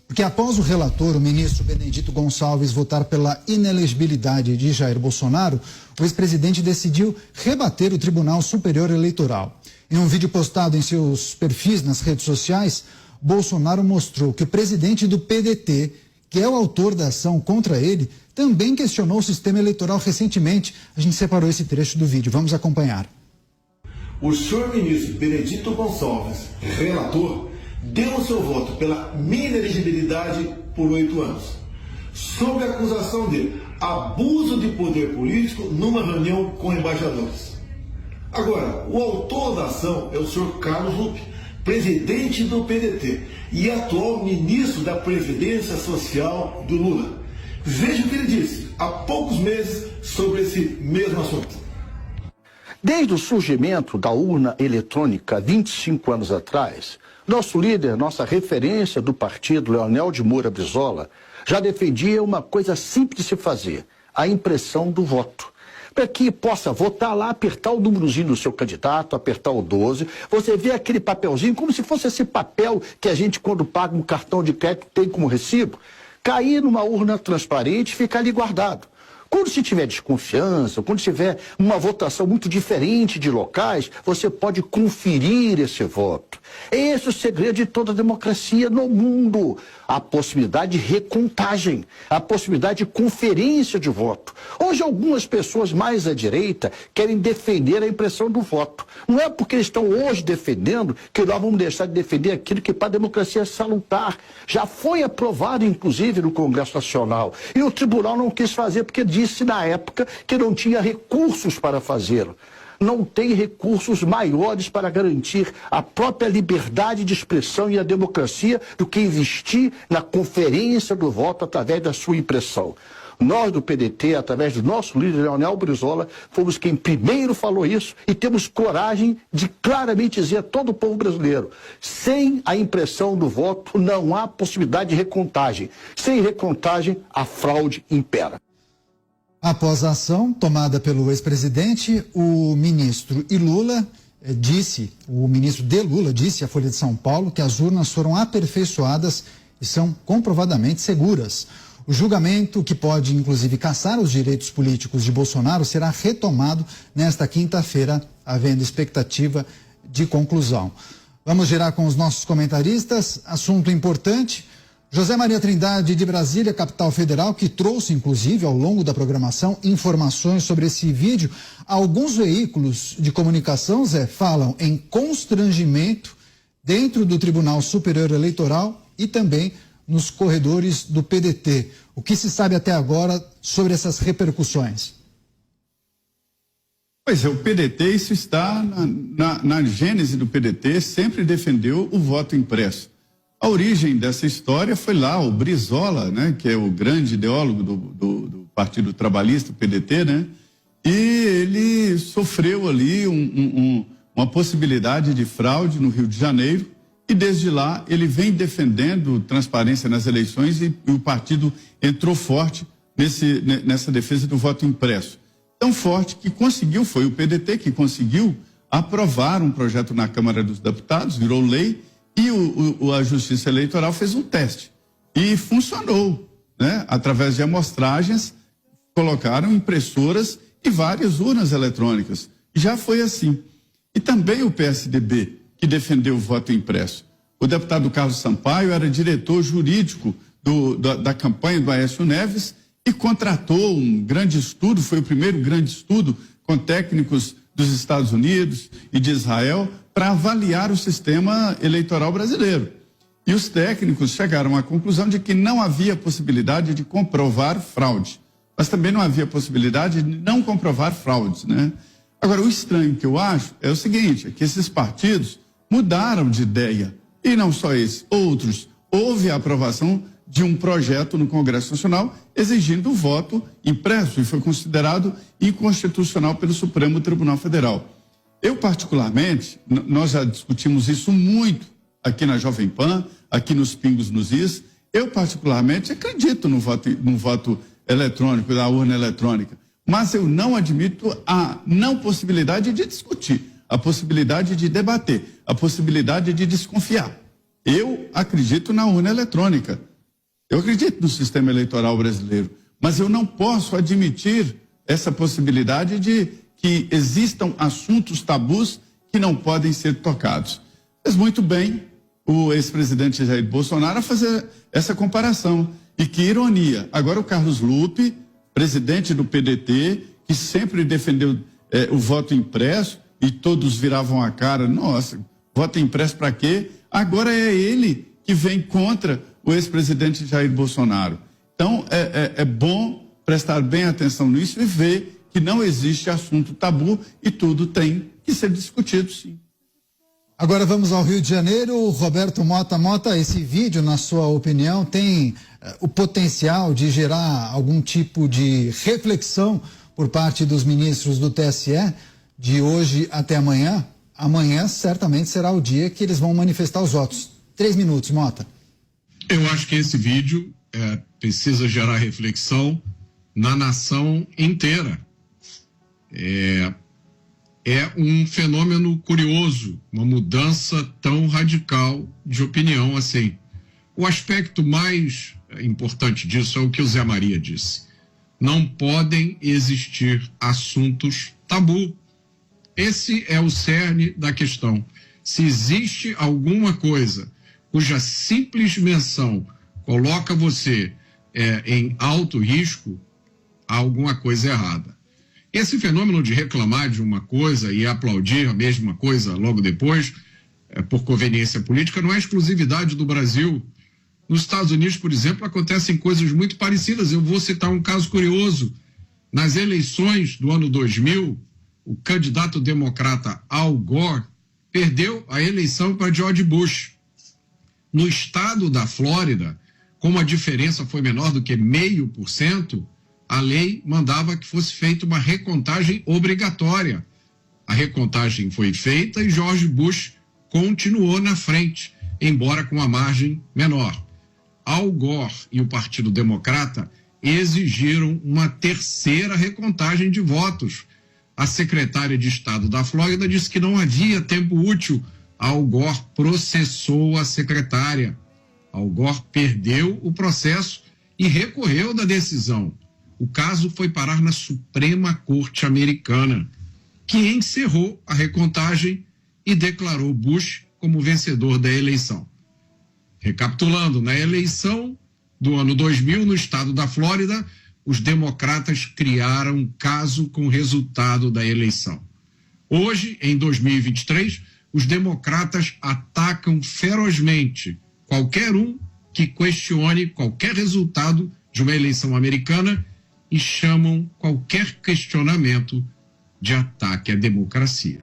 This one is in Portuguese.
Porque após o relator, o ministro Benedito Gonçalves, votar pela inelegibilidade de Jair Bolsonaro, o ex-presidente decidiu rebater o Tribunal Superior Eleitoral. Em um vídeo postado em seus perfis nas redes sociais, Bolsonaro mostrou que o presidente do PDT, que é o autor da ação contra ele, também questionou o sistema eleitoral recentemente. A gente separou esse trecho do vídeo. Vamos acompanhar. O senhor ministro Benedito Gonçalves, relator, deu o seu voto pela minha inelegibilidade por 8 anos, sob a acusação de abuso de poder político numa reunião com embaixadores. Agora, o autor da ação é o senhor Carlos Lupe, presidente do PDT e atual ministro da Previdência Social do Lula. Veja o que ele disse há poucos meses sobre esse mesmo assunto. Desde o surgimento da urna eletrônica 25 anos atrás, nosso líder, nossa referência do partido, Leonel de Moura Brizola, já defendia uma coisa simples de se fazer, a impressão do voto. Para que possa votar lá, apertar o númerozinho do seu candidato, apertar o 12, você vê aquele papelzinho, como se fosse esse papel que a gente, quando paga um cartão de crédito, tem como recibo, cair numa urna transparente e ficar ali guardado. Quando se tiver desconfiança, quando tiver uma votação muito diferente de locais, você pode conferir esse voto. Esse é o segredo de toda a democracia no mundo. A possibilidade de recontagem, a possibilidade de conferência de voto. Hoje algumas pessoas mais à direita querem defender a impressão do voto. Não é porque eles estão hoje defendendo que nós vamos deixar de defender aquilo que para a democracia é salutar. Já foi aprovado, inclusive, no Congresso Nacional. E o tribunal não quis fazer porque disse na época que não tinha recursos para fazê-lo. Não tem recursos maiores para garantir a própria liberdade de expressão e a democracia do que investir na conferência do voto através da sua impressão. Nós do PDT, através do nosso líder Leonel Brizola, fomos quem primeiro falou isso e temos coragem de claramente dizer a todo o povo brasileiro: sem a impressão do voto não há possibilidade de recontagem. Sem recontagem, a fraude impera. Após a ação tomada pelo ex-presidente, o ministro de Lula disse à Folha de São Paulo que as urnas foram aperfeiçoadas e são comprovadamente seguras. O julgamento, que pode inclusive cassar os direitos políticos de Bolsonaro, será retomado nesta quinta-feira, havendo expectativa de conclusão. Vamos girar com os nossos comentaristas. Assunto importante. José Maria Trindade, de Brasília, capital federal, que trouxe, inclusive, ao longo da programação, informações sobre esse vídeo. Alguns veículos de comunicação, Zé, falam em constrangimento dentro do Tribunal Superior Eleitoral e também nos corredores do PDT. O que se sabe até agora sobre essas repercussões? Pois é, o PDT, isso está na gênese do PDT, sempre defendeu o voto impresso. A origem dessa história foi lá o Brizola, né, que é o grande ideólogo do Partido Trabalhista, o PDT, né, e ele sofreu ali uma possibilidade de fraude no Rio de Janeiro, e desde lá ele vem defendendo transparência nas eleições e o partido entrou forte nessa defesa do voto impresso. Tão forte que foi o PDT que conseguiu aprovar um projeto na Câmara dos Deputados, virou lei, e a Justiça Eleitoral fez um teste e funcionou, né? Através de amostragens, colocaram impressoras e várias urnas eletrônicas. Já foi assim. E também o PSDB, que defendeu o voto impresso. O deputado Carlos Sampaio era diretor jurídico da campanha do Aécio Neves e contratou um grande estudo, foi o primeiro grande estudo com técnicos dos Estados Unidos e de Israel para avaliar o sistema eleitoral brasileiro. E os técnicos chegaram à conclusão de que não havia possibilidade de comprovar fraude, mas também não havia possibilidade de não comprovar fraudes, né? Agora, o estranho que eu acho é o seguinte, é que esses partidos mudaram de ideia, e não só esses, outros. Houve a aprovação de um projeto no Congresso Nacional exigindo o voto impresso e foi considerado inconstitucional pelo Supremo Tribunal Federal. Eu, particularmente, nós já discutimos isso muito aqui na Jovem Pan, aqui nos Pingos nos Is. Eu, particularmente, acredito no voto eletrônico, da urna eletrônica, mas eu não admito a não possibilidade de discutir, a possibilidade de debater, a possibilidade de desconfiar. Eu acredito na urna eletrônica. Eu acredito no sistema eleitoral brasileiro, mas eu não posso admitir essa possibilidade de que existam assuntos tabus que não podem ser tocados. Fez muito bem o ex-presidente Jair Bolsonaro a fazer essa comparação. E que ironia, agora o Carlos Lupe, presidente do PDT, que sempre defendeu o voto impresso, e todos viravam a cara, nossa, voto impresso para quê? Agora é ele que vem contra o ex-presidente Jair Bolsonaro. Então, é bom prestar bem atenção nisso e ver que não existe assunto tabu e tudo tem que ser discutido, sim. Agora vamos ao Rio de Janeiro. Roberto Mota. Mota, esse vídeo, na sua opinião, tem o potencial de gerar algum tipo de reflexão por parte dos ministros do TSE de hoje até amanhã? Amanhã certamente será o dia que eles vão manifestar os votos. 3 minutos, Mota. Eu acho que esse vídeo precisa gerar reflexão na nação inteira. É um fenômeno curioso, uma mudança tão radical de opinião assim. O aspecto mais importante disso é o que o Zé Maria disse. Não podem existir assuntos tabu. Esse é o cerne da questão. Se existe alguma coisa cuja simples menção coloca você em alto risco, há alguma coisa errada. Esse fenômeno de reclamar de uma coisa e aplaudir a mesma coisa logo depois, por conveniência política, não é exclusividade do Brasil. Nos Estados Unidos, por exemplo, acontecem coisas muito parecidas. Eu vou citar um caso curioso. Nas eleições do ano 2000, o candidato democrata Al Gore perdeu a eleição para George Bush. No estado da Flórida, como a diferença foi menor do que 0,5%, a lei mandava que fosse feita uma recontagem obrigatória. A recontagem foi feita e George Bush continuou na frente, embora com uma margem menor. Al Gore e o Partido Democrata exigiram uma terceira recontagem de votos. A secretária de Estado da Flórida disse que não havia tempo útil. Al Gore processou a secretária. Al Gore perdeu o processo e recorreu da decisão. O caso foi parar na Suprema Corte Americana, que encerrou a recontagem e declarou Bush como vencedor da eleição. Recapitulando, na eleição do ano 2000, no estado da Flórida, os democratas criaram um caso com o resultado da eleição. Hoje, em 2023, os democratas atacam ferozmente qualquer um que questione qualquer resultado de uma eleição americana e chamam qualquer questionamento de ataque à democracia.